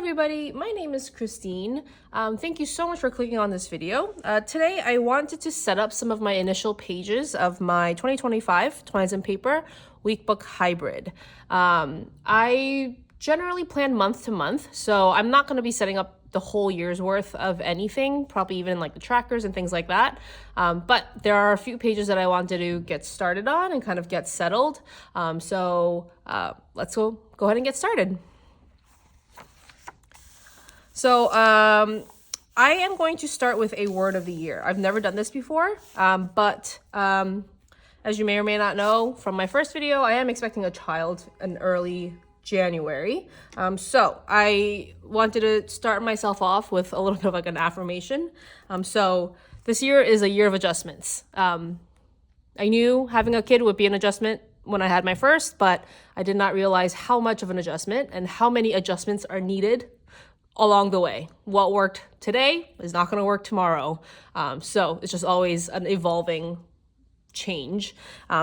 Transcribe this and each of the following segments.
everybody, my name is Christine. Thank you so much for clicking on this video. Today I wanted to set up some of my initial pages of my 2025 Twines Paper Weekbook Hybrid. I generally plan month to month, so I'm not going to be setting up the whole year's worth of anything, probably even like the trackers and things like that. But there are a few pages that I wanted to get started on and kind of get settled. So let's go ahead and get started. So I am going to start with a word of the year. I've never done this before, but as you may or may not know from my first video, I am expecting a child in early January. So I wanted to start myself off with a little bit of like an affirmation. So this year is a year of adjustments. I knew having a kid would be an adjustment when I had my first, but I did not realize how much of an adjustment and how many adjustments are needed along the way. What worked today is not going to work tomorrow. So it's just always an evolving change.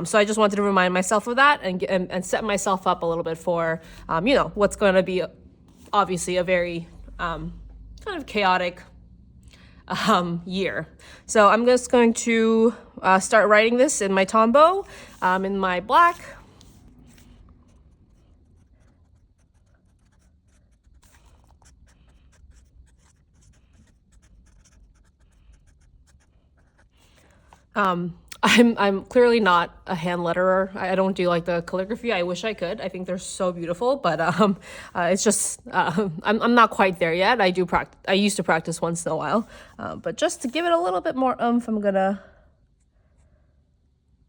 So I just wanted to remind myself of that and set myself up a little bit for, what's going to be obviously a very kind of chaotic year. So I'm just going to start writing this in my Tombow, in my black. I'm clearly not a hand letterer. I don't do like the calligraphy. I wish I could. I think they're so beautiful, but it's just I'm not quite there yet. I do practice. I used to practice once in a while, but just to give it a little bit more oomph, I'm gonna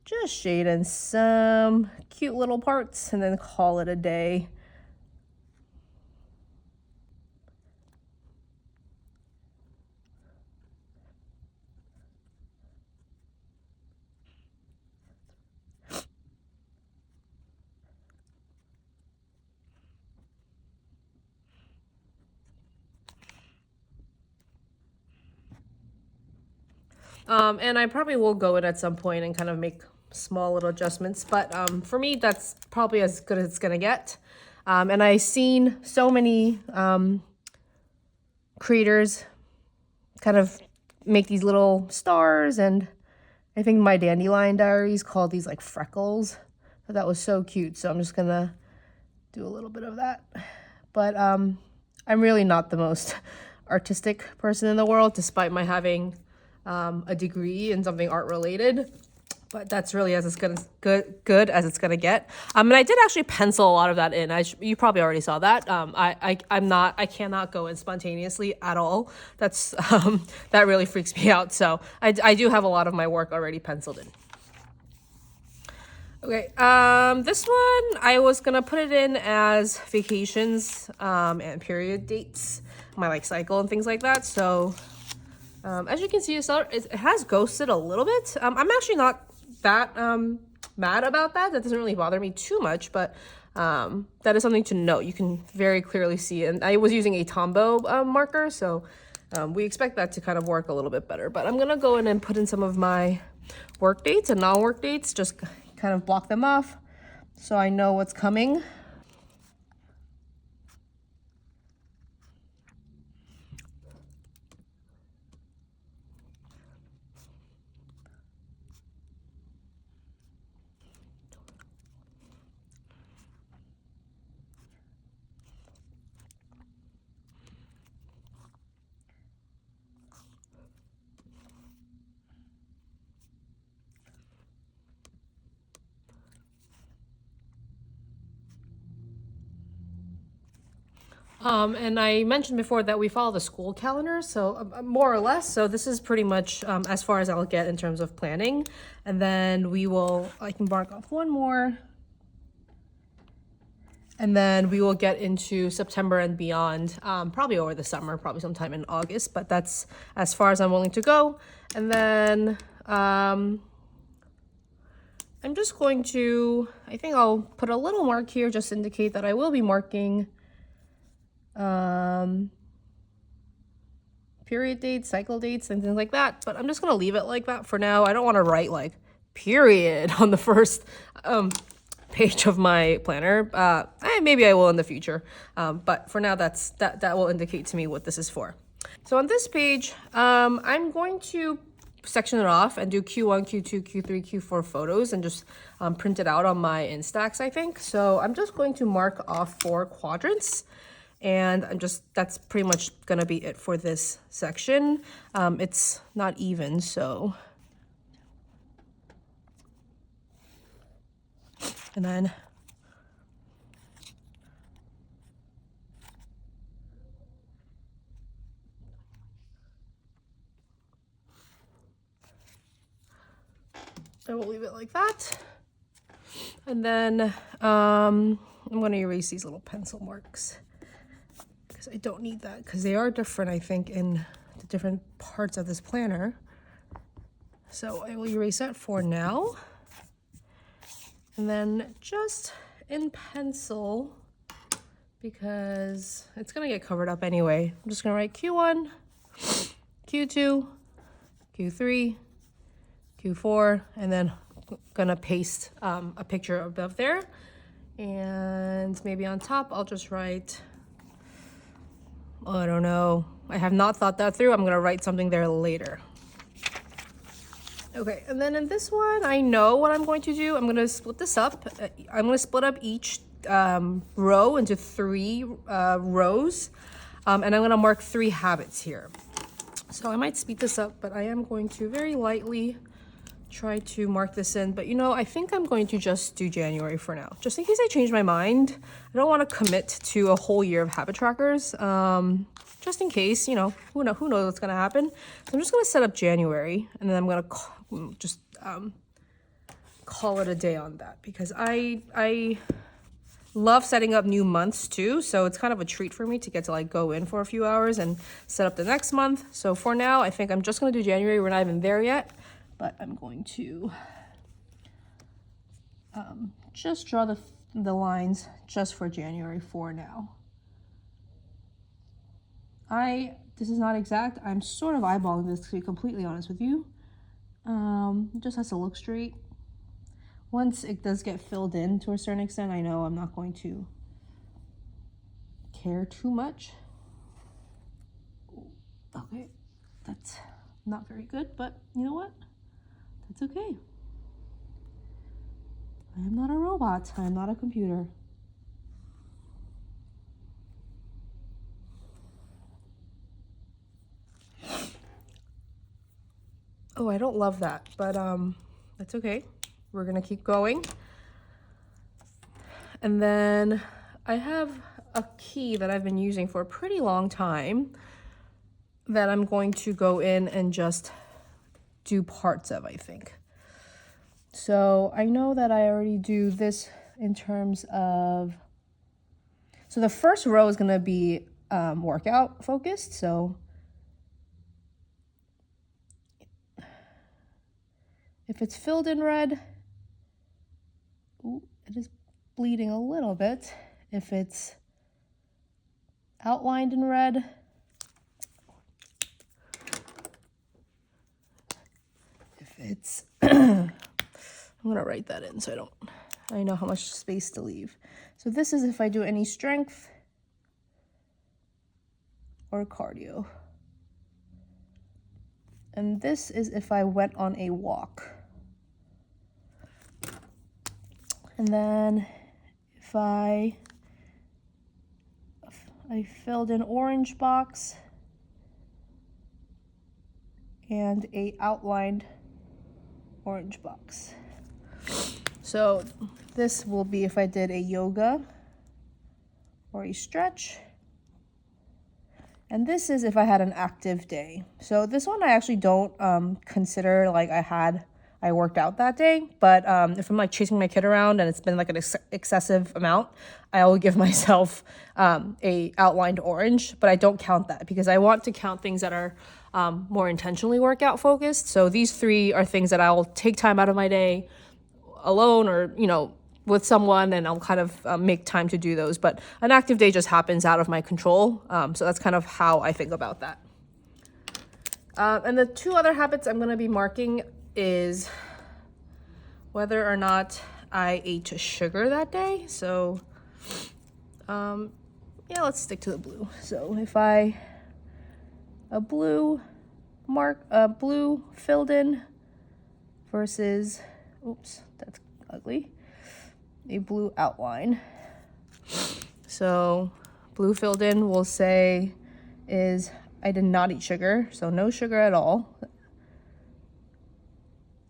just shade in some cute little parts and then call it a day. And I probably will go in at some point and kind of make small little adjustments, but for me, that's probably as good as it's gonna get. And I've seen so many creators kind of make these little stars, and I think my Dandelion Diaries called these like freckles. So that was so cute, so I'm just gonna do a little bit of that. But I'm really not the most artistic person in the world, despite my having a degree in something art related, but that's really as it's gonna good as it's gonna get. And I did actually pencil a lot of that in. You probably already saw that. I cannot go in spontaneously at all. That's that really freaks me out. So I do have a lot of my work already penciled in. Okay, this one I was gonna put it in as vacations and period dates, my like cycle and things like that. So as you can see, it has ghosted a little bit. I'm actually not that mad about that. That doesn't really bother me too much, but that is something to note. You can very clearly see it. And I was using a Tombow marker, so we expect that to kind of work a little bit better. But I'm going to go in and put in some of my work dates and non-work dates, just kind of block them off so I know what's coming. And I mentioned before that we follow the school calendar, so more or less. So this is pretty much as far as I'll get in terms of planning. And then I can mark off one more. And then we will get into September and beyond, probably over the summer, probably sometime in August, but that's as far as I'm willing to go. And then I'm just going to, I think I'll put a little mark here just to indicate that I will be marking period dates, cycle dates, and things like that. But I'm just going to leave it like that for now. I don't want to write like period on the first page of my planner. Maybe I will in the future, but for now, that will indicate to me what this is for. So on this page, I'm going to section it off and do Q1, Q2, Q3, Q4 photos and just print it out on my Instax, I think. So I'm just going to mark off 4 quadrants. And that's pretty much gonna be it for this section. It's not even, so. And then I will leave it like that. And then I'm gonna erase these little pencil marks, I don't need that because they are different, I think, in the different parts of this planner. So I will erase that for now. And then just in pencil, because it's gonna get covered up anyway, I'm just gonna write Q1, Q2, Q3, Q4, and then gonna paste a picture above there. And maybe on top, I'll just write, I don't know. I have not thought that through. I'm gonna write something there later. Okay, and then in this one, I know what I'm going to do. I'm gonna split this up. I'm gonna split up each row into 3 rows, and I'm gonna mark 3 habits here. So I might speed this up, but I am going to very lightly try to mark this in. But you know, I think I'm going to just do January for now, just in case I change my mind. I don't want to commit to a whole year of habit trackers, just in case, you know, who knows what's going to happen. So I'm just going to set up January, and then I'm going to just call it a day on that, because I love setting up new months too, so it's kind of a treat for me to get to like go in for a few hours and set up the next month. So for now, I think I'm just going to do January. We're not even there yet, but I'm going to just draw the lines just for January for now. This is not exact. I'm sort of eyeballing this, to be completely honest with you. It just has to look straight. Once it does get filled in to a certain extent, I know I'm not going to care too much. Okay, that's not very good, but you know what? That's okay. I am not a robot. I am not a computer. Oh, I don't love that, but that's okay. We're gonna keep going. And then I have a key that I've been using for a pretty long time that I'm going to go in and just do parts of, I think. So I know that I already do this in terms of, so the first row is gonna be workout focused. So if it's filled in red, ooh, it is bleeding a little bit. If it's outlined in red, if it's, I'm gonna write that in so I know how much space to leave. So this is if I do any strength or cardio. And this is if I went on a walk. And then if I filled in orange box and a outlined orange box. So this will be if I did a yoga or a stretch. And this is if I had an active day. So this one I actually don't consider like I worked out that day, but if I'm like chasing my kid around and it's been like an excessive amount, I will give myself a outlined orange, but I don't count that because I want to count things that are more intentionally workout focused. So these 3 are things that I'll take time out of my day alone or, you know, with someone, and I'll kind of make time to do those. But an active day just happens out of my control. So that's kind of how I think about that. And the 2 other habits I'm going to be marking is whether or not I ate sugar that day. So yeah, let's stick to the blue. So if a blue blue filled in versus, oops, that's ugly, a blue outline. So blue filled in, we'll say, is I did not eat sugar, so no sugar at all.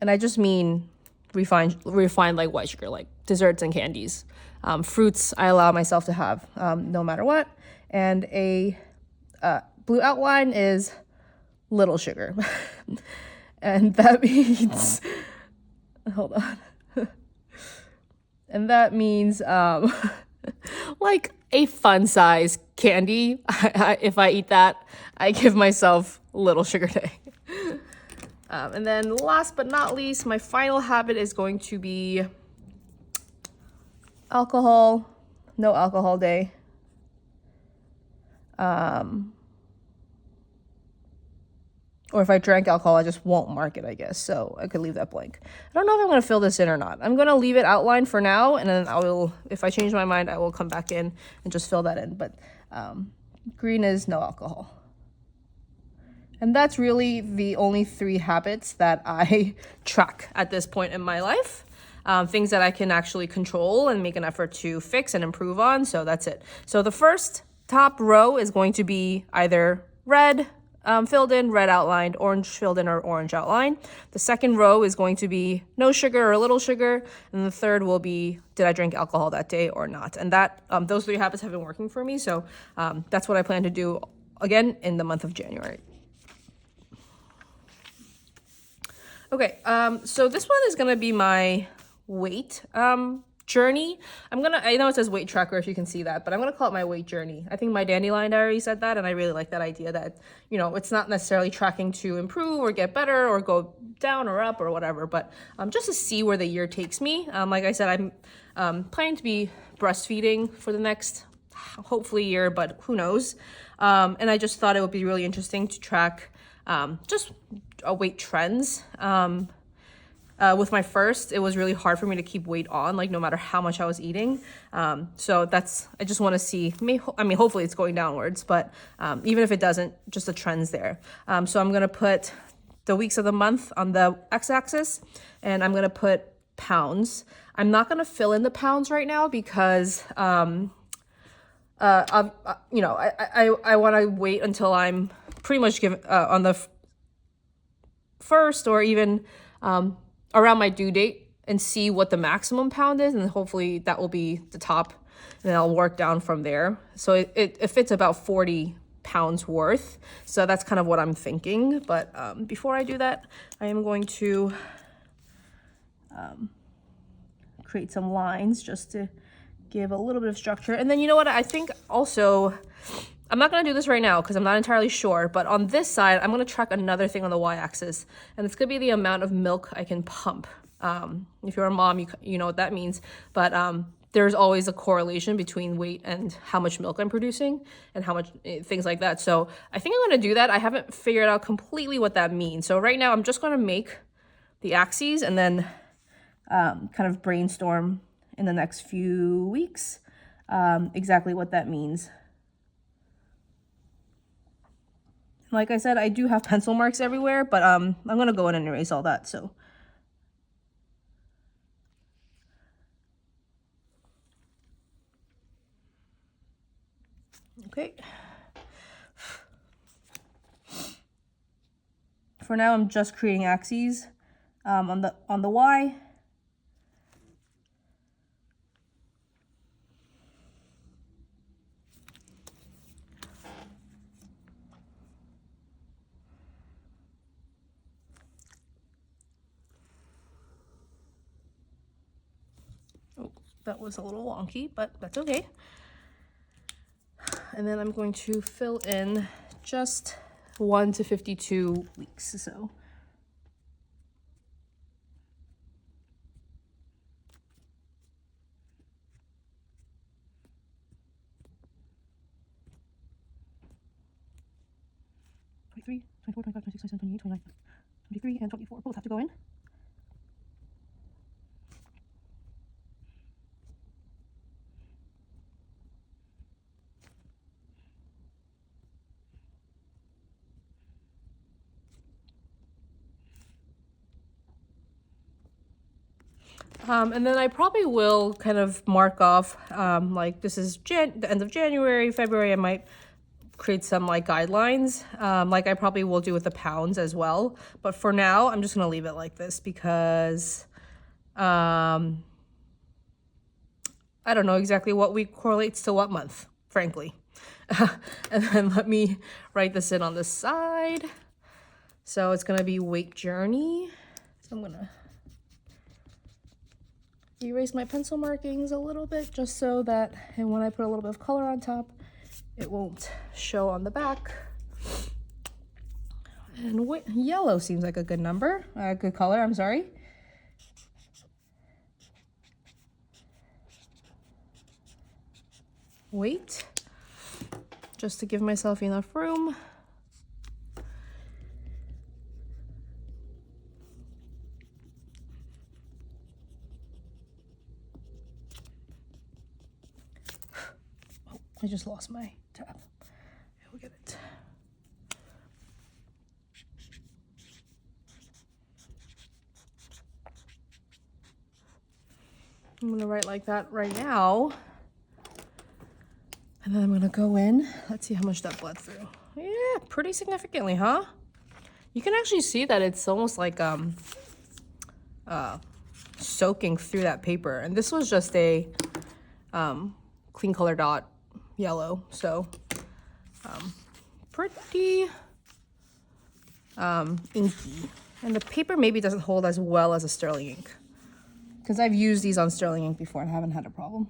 And I just mean refined like white sugar, like desserts and candies. Fruits I allow myself to have no matter what. And a blue outline is little sugar. And that means, hold on. And that means like a fun size candy. If I eat that, I give myself little sugar day. And then last but not least, my final habit is going to be alcohol, no alcohol day. Or if I drank alcohol, I just won't mark it, I guess. So I could leave that blank. I don't know if I'm going to fill this in or not. I'm going to leave it outlined for now. And then if I change my mind, I will come back in and just fill that in. But green is no alcohol. And that's really the only 3 habits that I track at this point in my life. Things that I can actually control and make an effort to fix and improve on. So that's it. So the first top row is going to be either red filled in, red outlined, orange filled in, or orange outline. The second row is going to be no sugar or little sugar. And the third will be, did I drink alcohol that day or not? And that those 3 habits have been working for me. So that's what I plan to do again in the month of January. Okay, so this one is gonna be my weight journey. I know it says weight tracker if you can see that, but I'm gonna call it my weight journey. I think my dandelion diary said that, and I really like that idea that, you know, it's not necessarily tracking to improve or get better or go down or up or whatever, but just to see where the year takes me. Like I said, I'm planning to be breastfeeding for the next, hopefully, year, but who knows. And I just thought it would be really interesting to track just weight trends. With my first, it was really hard for me to keep weight on, like no matter how much I was eating. So I just want to see, hopefully it's going downwards, but even if it doesn't, just the trends there. So I'm going to put the weeks of the month on the x-axis, and I'm going to put pounds. I'm not going to fill in the pounds right now because, I want to wait until I'm pretty much on the first or even around my due date and see what the maximum pound is, and hopefully that will be the top, and then I'll work down from there. So it fits about 40 pounds worth. So that's kind of what I'm thinking. But before I do that, I am going to create some lines just to give a little bit of structure. And then you know what, I think also, I'm not going to do this right now because I'm not entirely sure, but on this side, I'm going to track another thing on the y-axis, and it's going to be the amount of milk I can pump. If you're a mom, you know what that means, but there's always a correlation between weight and how much milk I'm producing and how much things like that. So I think I'm going to do that. I haven't figured out completely what that means. So right now I'm just going to make the axes and then kind of brainstorm in the next few weeks exactly what that means. Like I said, I do have pencil marks everywhere, but I'm going to go in and erase all that. So okay. For now, I'm just creating axes on the Y. Oh, that was a little wonky, but that's okay. And then I'm going to fill in just 1 to 52 weeks. So '23, '24, '25, '26, '27, '28, '29, '23, and '24 both have to go in. And then I probably will kind of mark off, like this is the end of January, February, I might create some like guidelines, like I probably will do with the pounds as well. But for now, I'm just gonna leave it like this because I don't know exactly what week correlates to what month, frankly. And then let me write this in on the side. So it's gonna be weight journey. So I'm gonna erase my pencil markings a little bit just so that, and when I put a little bit of color on top, it won't show on the back. And yellow seems like a good number, a good color, I'm sorry. Weight, just to give myself enough room. Oh, I just lost my tab. We'll get it. I'm gonna write like that right now. And then I'm gonna go in. Let's see how much that bled through. Yeah, pretty significantly, huh? You can actually see that it's almost like soaking through that paper. And this was just a clean color dot yellow, so pretty inky. And the paper maybe doesn't hold as well as a sterling ink, because I've used these on sterling ink before and haven't had a problem.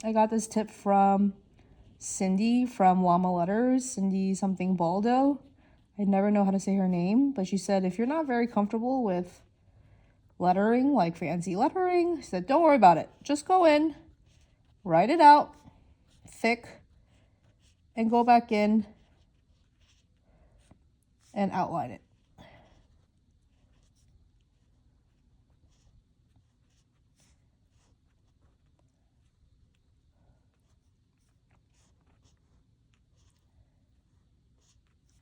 I got this tip from Cindy from Llama Letters, Cindy something Baldo. I never know how to say her name, but she said if you're not very comfortable with lettering, like fancy lettering, she said don't worry about it. Just go in, write it out thick, and go back in and outline it.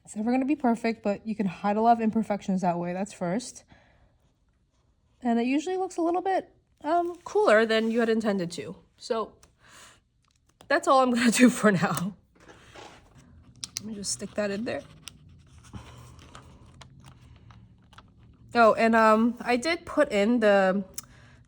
It's never going to be perfect, but you can hide a lot of imperfections that way. That's first. And it usually looks a little bit cooler than you had intended to. So that's all I'm going to do for now. Let me just stick that in there. Oh, and I did put in the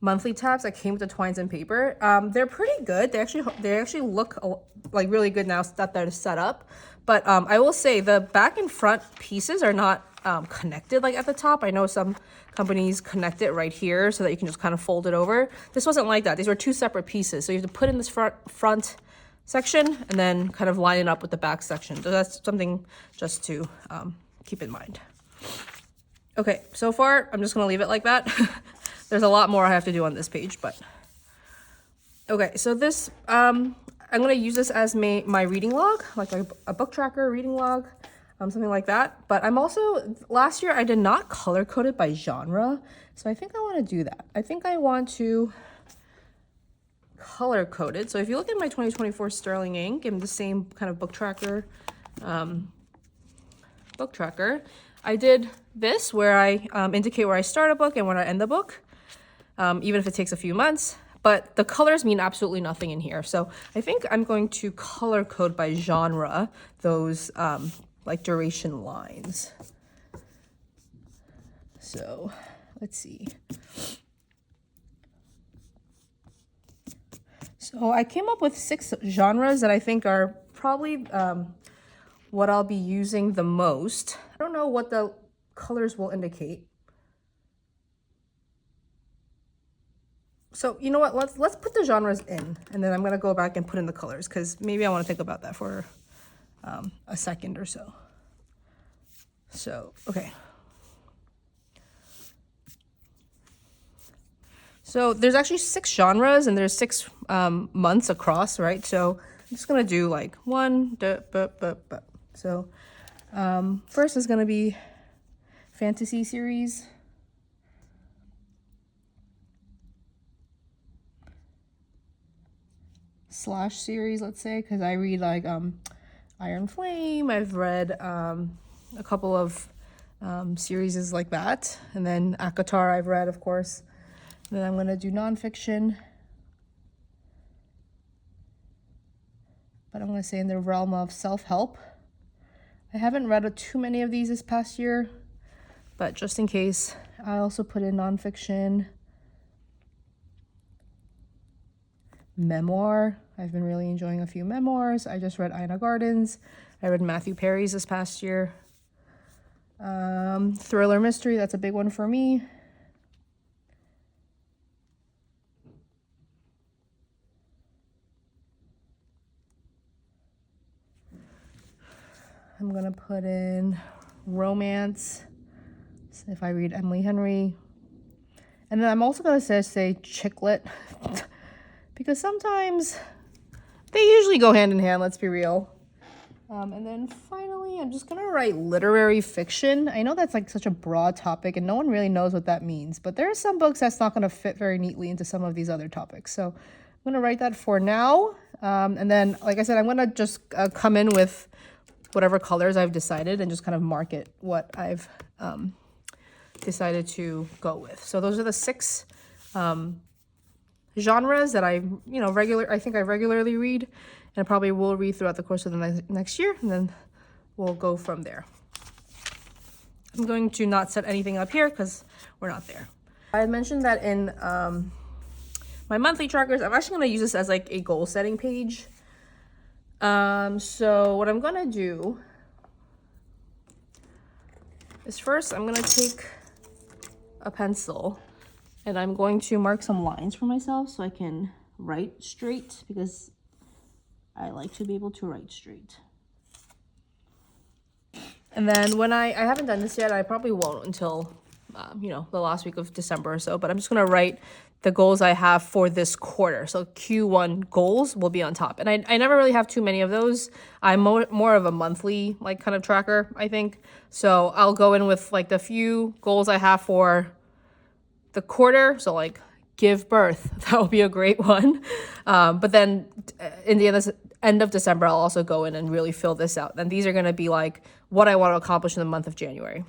monthly tabs that came with the Twines and Paper. They're pretty good. They actually look like really good now that they're set up. But I will say the back and front pieces are not connected like at the top. I know some companies connect it right here so that you can just kind of fold it over. This wasn't like that. These were two separate pieces. So you have to put in this front section and then kind of line it up with the back section. So that's something just to keep in mind. Okay, so far I'm just gonna leave it like that. There's a lot more I have to do on this page, but okay, so this I'm gonna use this as my reading log, like a book tracker, reading log, something like that. But I'm also, last year I did not color code it by genre, so I think I want to do that. I think I want to color code it. So if you look at my 2024 sterling ink and the same kind of book tracker, I did this where I indicate where I start a book and where I end the book, even if it takes a few months. But the colors mean absolutely nothing in here. So I think I'm going to color code by genre those like duration lines. So let's see. So I came up with 6 genres that I think are probably what I'll be using the most. I don't know what the colors will indicate. So you know what, let's put the genres in, and then I'm gonna go back and put in the colors, because maybe I want to think about that for a second or so. So, okay. So there's actually 6 genres and there's 6 months across, right? So I'm just gonna do like one, so first is gonna be fantasy series. / series, let's say, because I read like Iron Flame. I've read a couple of series is like that. And then ACOTAR I've read, of course. And then I'm going to do nonfiction. But I'm going to say in the realm of self-help. I haven't read too many of these this past year, but just in case, I also put in nonfiction. Memoir. I've been really enjoying a few memoirs. I just read Ina Garden's. I read Matthew Perry's this past year. Thriller mystery, that's a big one for me. I'm gonna put in romance, if I read Emily Henry. And then I'm also gonna say chick lit, because sometimes they usually go hand in hand, let's be real. And then finally, I'm just gonna write literary fiction. I know that's like such a broad topic and no one really knows what that means, but there are some books that's not gonna fit very neatly into some of these other topics. So I'm gonna write that for now. And then, like I said, I'm gonna just come in with whatever colors I've decided and just kind of mark it what I've decided to go with. So those are the 6 genres that I regularly read, and I probably will read throughout the course of the next year, and then we'll go from there. I'm going to not set anything up here because we're not there. I mentioned that in my monthly trackers, I'm actually going to use this as like a goal setting page. So what I'm gonna do is first I'm gonna take a pencil and I'm going to mark some lines for myself so I can write straight, because I like to be able to write straight. And then when I haven't done this yet, I probably won't until the last week of December or so, but I'm just gonna write the goals I have for this quarter. So Q1 goals will be on top. And I never really have too many of those. I'm more of a monthly like kind of tracker, I think. So I'll go in with like the few goals I have for the quarter. So like give birth, that will be a great one. But then in the end of December, I'll also go in and really fill this out. And these are gonna be like what I want to accomplish in the month of January.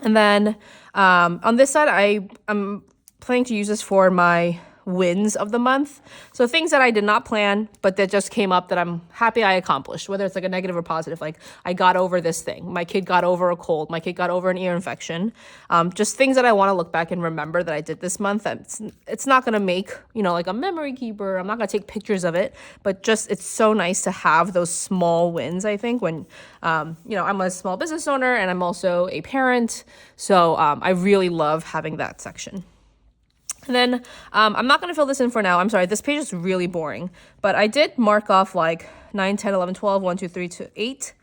And then on this side, I'm planning to use this for my wins of the month. So things that I did not plan, but that just came up that I'm happy I accomplished, whether it's like a negative or positive. Like I got over this thing. My kid got over a cold. My kid got over an ear infection. Just things that I want to look back and remember that I did this month. It's not going to make, like a memory keeper. I'm not going to take pictures of it, but just, it's so nice to have those small wins, I think, when, I'm a small business owner and I'm also a parent. So I really love having that section. And then I'm not going to fill this in for now. I'm sorry, this page is really boring. But I did mark off like 9, 10, 11, 12, 1, 2, 3 to 8.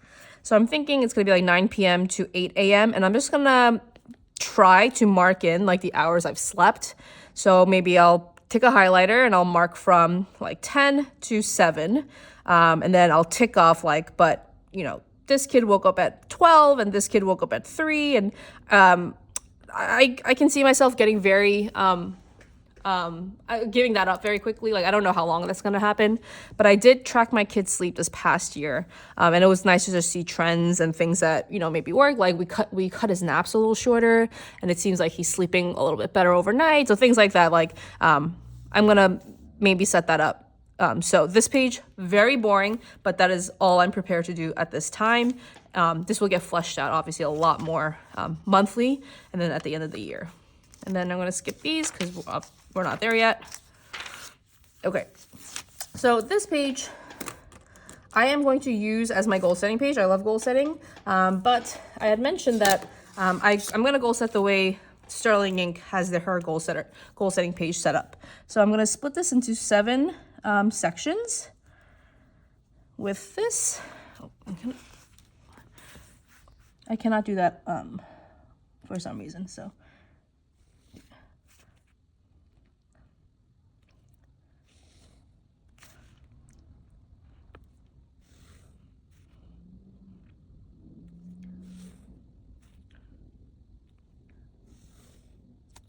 So I'm thinking it's going to be like 9 p.m. to 8 a.m. And I'm just going to try to mark in like the hours I've slept. So maybe I'll take a highlighter and I'll mark from like 10 to 7. And then I'll tick off like, but, this kid woke up at 12 and this kid woke up at 3. And I can see myself getting very... giving that up very quickly. Like, I don't know how long that's going to happen, but I did track my kid's sleep this past year. And it was nice to just see trends and things that, maybe work. Like we cut his naps a little shorter and it seems like he's sleeping a little bit better overnight. So things like that, like, I'm going to maybe set that up. So this page, very boring, but that is all I'm prepared to do at this time. This will get fleshed out, obviously, a lot more monthly and then at the end of the year. And then I'm going to skip these because we're not there yet. Okay, so this page I am going to use as my goal setting page. I love goal setting, but I had mentioned that I'm going to goal set the way Sterling Ink has her goal setting page set up. So I'm going to split this into 7 sections with this. Oh, I cannot do that for some reason, so.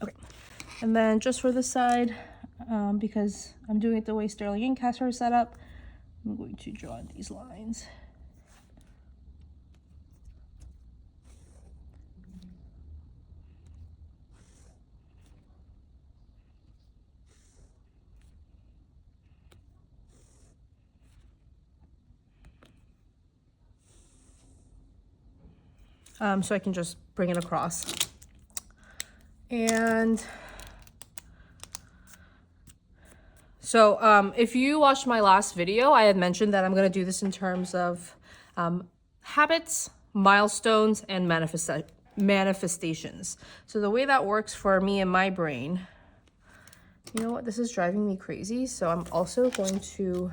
Okay, and then just for this side, because I'm doing it the way Sterling Ink has her set up, I'm going to draw these lines. so I can just bring it across. And so if you watched my last video, I had mentioned that I'm going to do this in terms of habits, milestones, and manifestations. So the way that works for me and my brain, you know what, this is driving me crazy. So I'm also going to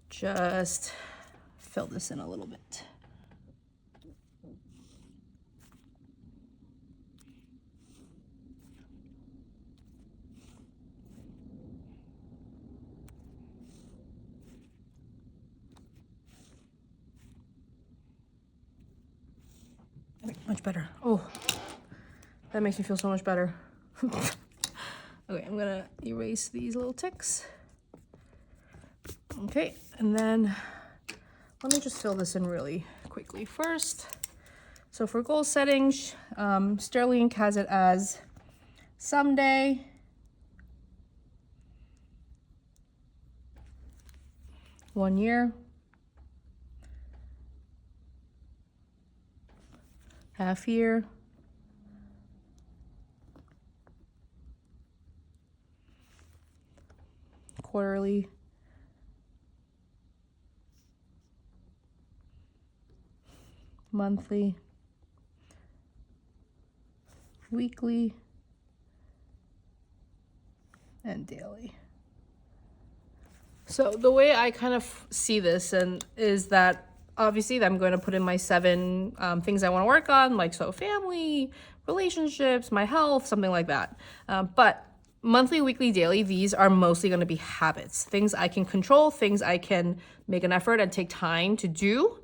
just fill this in a little bit. Much better. Oh, that makes me feel so much better. Okay, I'm gonna erase these little ticks. Okay, and then let me just fill this in really quickly first. So for goal settings, Sterling has it as someday, one year, half year, quarterly, monthly, weekly, and daily. So the way I kind of see this is that obviously I'm going to put in my 7 things I want to work on, like so family, relationships, my health, something like that. But monthly, weekly, daily, these are mostly going to be habits, things I can control, things I can make an effort and take time to do.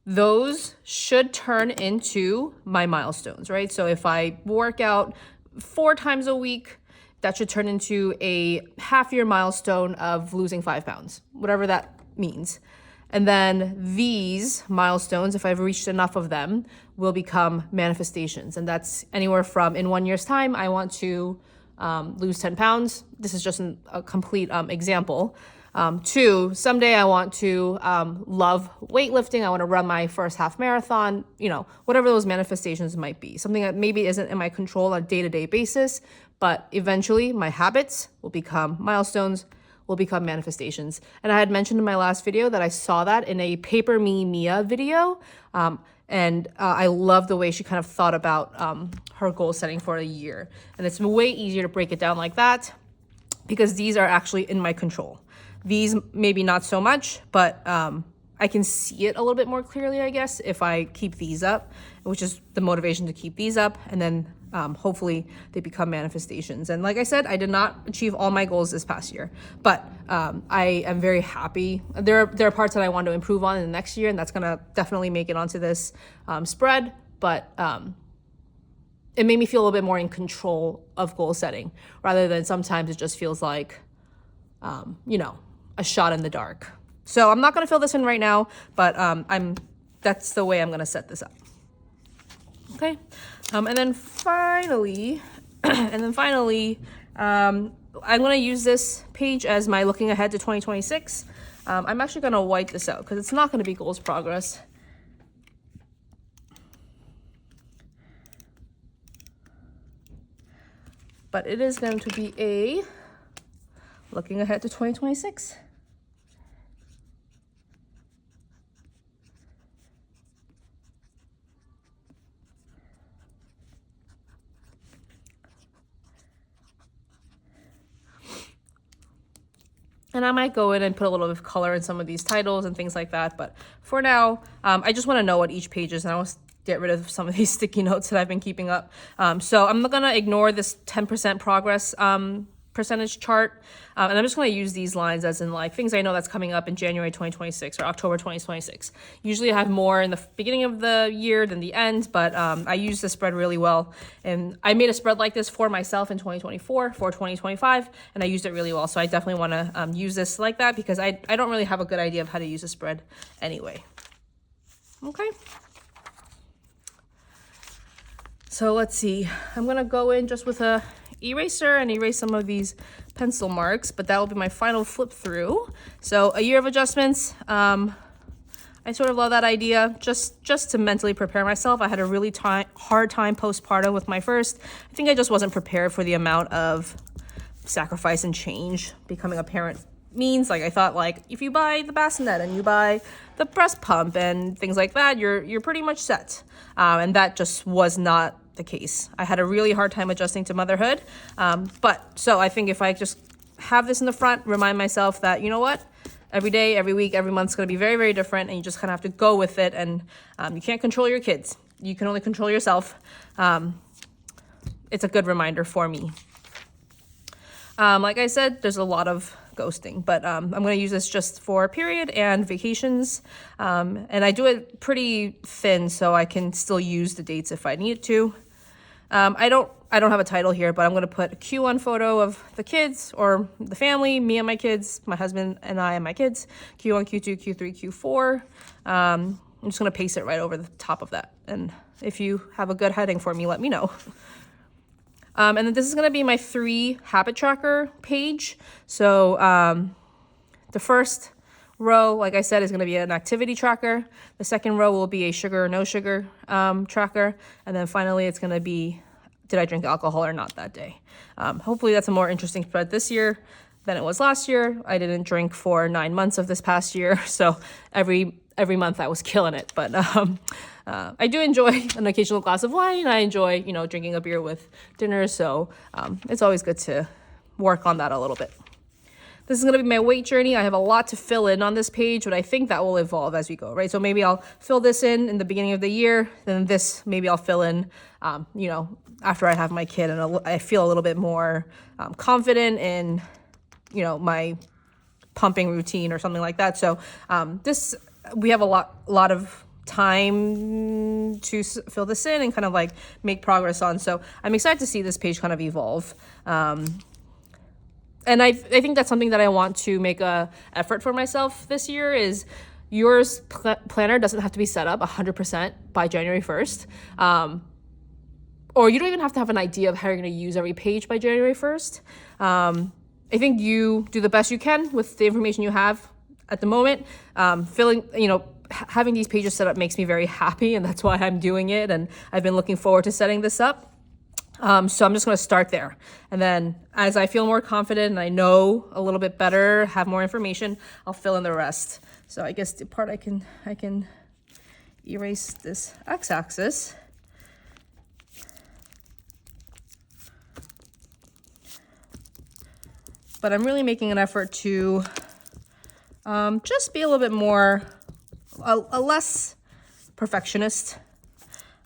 Those should turn into my milestones, right? So if I work out 4 times a week, that should turn into a half-year milestone of losing 5 pounds, whatever that means. And then these milestones, if I've reached enough of them, will become manifestations. And that's anywhere from, in 1 year's time, I want to lose 10 pounds. This is just a complete example. To someday I want to love weightlifting. I want to run my first half marathon, you know, whatever those manifestations might be. Something that maybe isn't in my control on a day-to-day basis, but eventually my habits will become milestones, will become manifestations. And I had mentioned in my last video that I saw that in a Paper Me Mia video. And I love the way she kind of thought about her goal setting for a year. And it's way easier to break it down like that because these are actually in my control. These maybe not so much, but I can see it a little bit more clearly, I guess, if I keep these up, which is the motivation to keep these up. And then hopefully they become manifestations. And like I said, I did not achieve all my goals this past year, but I am very happy. There are parts that I want to improve on in the next year, and that's gonna definitely make it onto this spread. But it made me feel a little bit more in control of goal setting, rather than sometimes it just feels like, you know, a shot in the dark. So I'm not gonna fill this in right now, but that's the way I'm gonna set this up. Okay, and then finally, I'm gonna use this page as my looking ahead to 2026. I'm actually gonna white this out because it's not gonna be goals progress. But it is going to be a looking ahead to 2026. And I might go in and put a little bit of color in some of these titles and things like that. But for now, I just want to know what each page is. And I want to get rid of some of these sticky notes that I've been keeping up. So I'm going to ignore this 10% progress percentage chart. And I'm just going to use these lines as in like things I know that's coming up in January 2026 or October 2026. Usually I have more in the beginning of the year than the end, but I use the spread really well. And I made a spread like this for myself in 2024 for 2025, and I used it really well. So I definitely want to use this like that because I don't really have a good idea of how to use a spread anyway. Okay. So let's see. I'm going to go in just with a eraser and erase some of these pencil marks, but that will be my final flip through. So a year of adjustments. I I sort of love that idea, just to mentally prepare myself. I had a really hard time postpartum with my first. I think I just wasn't prepared for the amount of sacrifice and change becoming a parent means. Like, I thought, like, if you buy the bassinet and you buy the breast pump and things like that, you're pretty much set. And that just was not the case. I had a really hard time adjusting to motherhood. So I think if I just have this in the front, remind myself that, you know what, every day, every week, every month's going to be very, very different, and you just kind of have to go with it. And you can't control your kids. You can only control yourself. It's a good reminder for me. Like I said, there's a lot of ghosting, but I'm going to use this just for period and vacations. And I do it pretty thin so I can still use the dates if I need to. I don't have a title here, but I'm going to put a Q1 photo of the kids or the family, me and my kids, my husband and I and my kids, Q1, Q2, Q3, Q4. I'm just going to paste it right over the top of that. And if you have a good heading for me, let me know. And then this is going to be my 3 habit tracker page. So the first row, like I said, is going to be an activity tracker. The second row will be a sugar or no sugar tracker. And then finally, it's going to be, did I drink alcohol or not that day? Hopefully that's a more interesting spread this year than it was last year. I didn't drink for 9 months of this past year. So every month I was killing it. But I do enjoy an occasional glass of wine. I enjoy, drinking a beer with dinner. So it's always good to work on that a little bit. This is going to be my weight journey. I have a lot to fill in on this page, but I think that will evolve as we go, right? So maybe I'll fill this in the beginning of the year. Then this, maybe I'll fill in, after I have my kid and I feel a little bit more confident in, my pumping routine or something like that. So we have a lot of time to fill this in and kind of like make progress on. So I'm excited to see this page kind of evolve. And I think that's something that I want to make a effort for myself this year is yours planner doesn't have to be set up 100% by January 1st. Or you don't even have to have an idea of how you're going to use every page by January 1st. I think you do the best you can with the information you have at the moment. Having these pages set up makes me very happy, and that's why I'm doing it. And I've been looking forward to setting this up. So I'm just going to start there. And then as I feel more confident and I know a little bit better, have more information, I'll fill in the rest. So I guess the part I can erase this x-axis. But I'm really making an effort to just be a little bit more, a less perfectionist.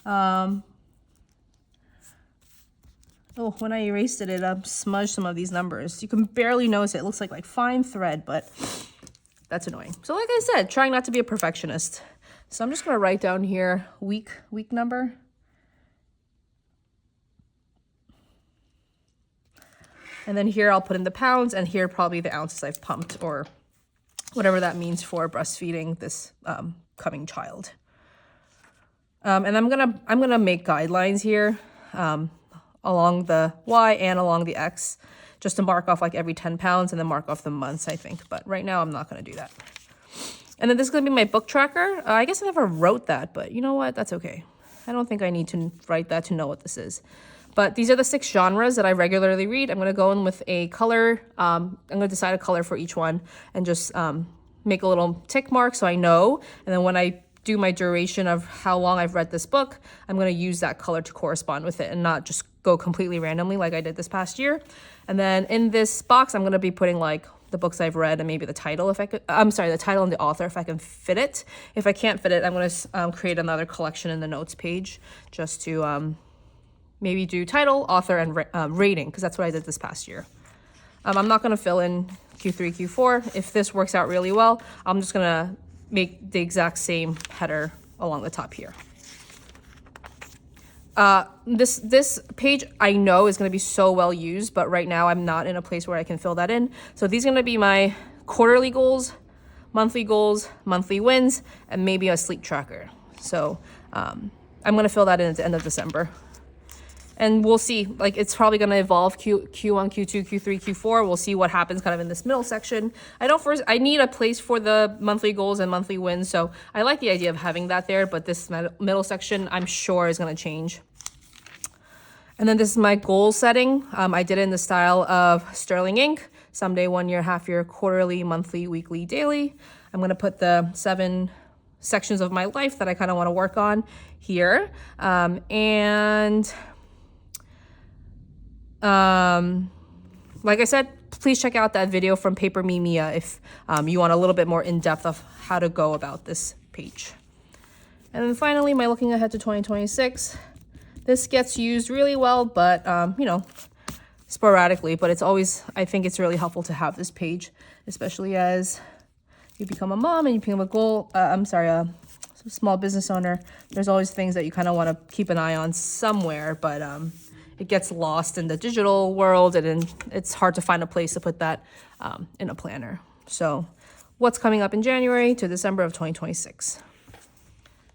When I erased it, it smudged some of these numbers. You can barely notice it. It looks like fine thread, but that's annoying. So like I said, trying not to be a perfectionist. So I'm just going to write down here week number. And then here I'll put in the pounds, and here probably the ounces I've pumped, or whatever that means for breastfeeding this coming child. And I'm gonna make guidelines here along the Y and along the X, just to mark off like every 10 pounds and then mark off the months, I think. But right now I'm not gonna do that. And then this is gonna be my book tracker. I guess I never wrote that, but you know what? That's okay. I don't think I need to write that to know what this is. But these are the 6 genres that I regularly read. I'm going to go in with a color. I'm going to decide a color for each one and just make a little tick mark so I know. And then when I do my duration of how long I've read this book, I'm going to use that color to correspond with it and not just go completely randomly like I did this past year. And then in this box, I'm going to be putting like the books I've read and maybe the title if I could. The title and the author if I can fit it. If I can't fit it, I'm going to create another collection in the notes page just to maybe do title, author, and rating, because that's what I did this past year. I'm not going to fill in Q3, Q4. If this works out really well, I'm just going to make the exact same header along the top here. This page I know is going to be so well used, but right now I'm not in a place where I can fill that in. So these are going to be my quarterly goals, monthly wins, and maybe a sleep tracker. So I'm going to fill that in at the end of December. And we'll see, like it's probably going to evolve Q1, Q2, Q3, Q4. We'll see what happens kind of in this middle section. I need a place for the monthly goals and monthly wins. So I like the idea of having that there, but this middle section I'm sure is going to change. And then this is my goal setting. I did it in the style of sterling ink, someday, 1 year, half year, quarterly, monthly, weekly, daily. I'm going to put the 7 sections of my life that I kind of want to work on here. Like I said, please check out that video from Paper Me Mia if you want a little bit more in depth of how to go about this page. And then finally, my looking ahead to 2026. This gets used really well, but you know, sporadically, but it's always, I think it's really helpful to have this page, especially as you become a mom and you become a small business owner. There's always things that you kind of want to keep an eye on somewhere, but it gets lost in the digital world, and then it's hard to find a place to put that in a planner. So what's coming up in January to December of 2026.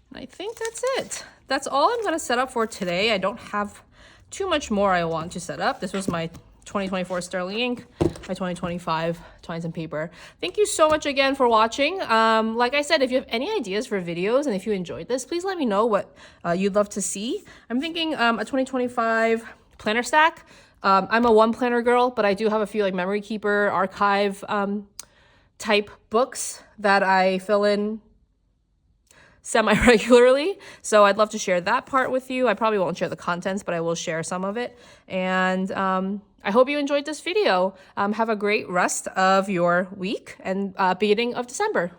And I think that's it. That's all I'm going to set up for today. I don't have too much more I want to set up. This was my 2024 sterling ink, my 2025 Twines and Paper. Thank you so much again for watching. Like I said, if you have any ideas for videos and if you enjoyed this, please let me know what you'd love to see. I'm thinking a 2025 planner stack. I'm a one planner girl, but I do have a few like memory keeper, archive type books that I fill in semi-regularly. So I'd love to share that part with you. I probably won't share the contents, but I will share some of it. And I hope you enjoyed this video. Have a great rest of your week and beginning of December.